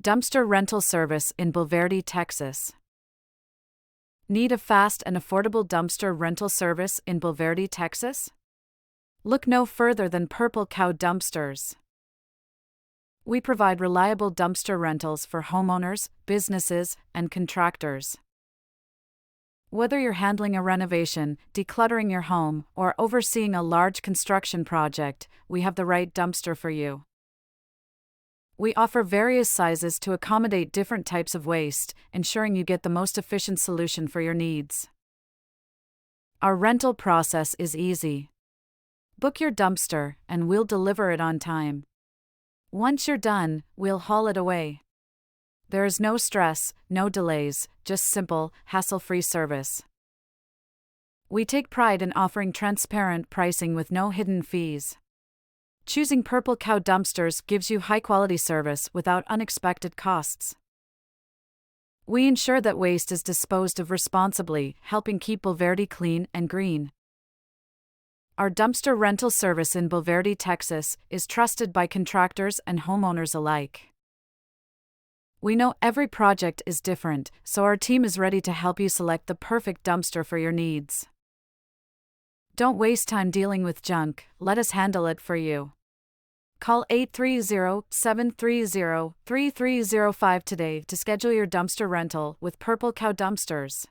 Dumpster rental service in Bulverde, Texas. Need a fast and affordable dumpster rental service in Bulverde, Texas? Look no further than Purple Cow Dumpsters. We provide reliable dumpster rentals for homeowners, businesses, and contractors. Whether you're handling a renovation, decluttering your home, or overseeing a large construction project, we have the right dumpster for you. We offer various sizes to accommodate different types of waste, ensuring you get the most efficient solution for your needs. Our rental process is easy. Book your dumpster, and we'll deliver it on time. Once you're done, we'll haul it away. There is no stress, no delays, just simple, hassle-free service. We take pride in offering transparent pricing with no hidden fees. Choosing Purple Cow Dumpsters gives you high-quality service without unexpected costs. We ensure that waste is disposed of responsibly, helping keep Bulverde clean and green. Our dumpster rental service in Bulverde, Texas, is trusted by contractors and homeowners alike. We know every project is different, so our team is ready to help you select the perfect dumpster for your needs. Don't waste time dealing with junk, let us handle it for you. Call 830-730-3305 today to schedule your dumpster rental with Purple Cow Dumpsters.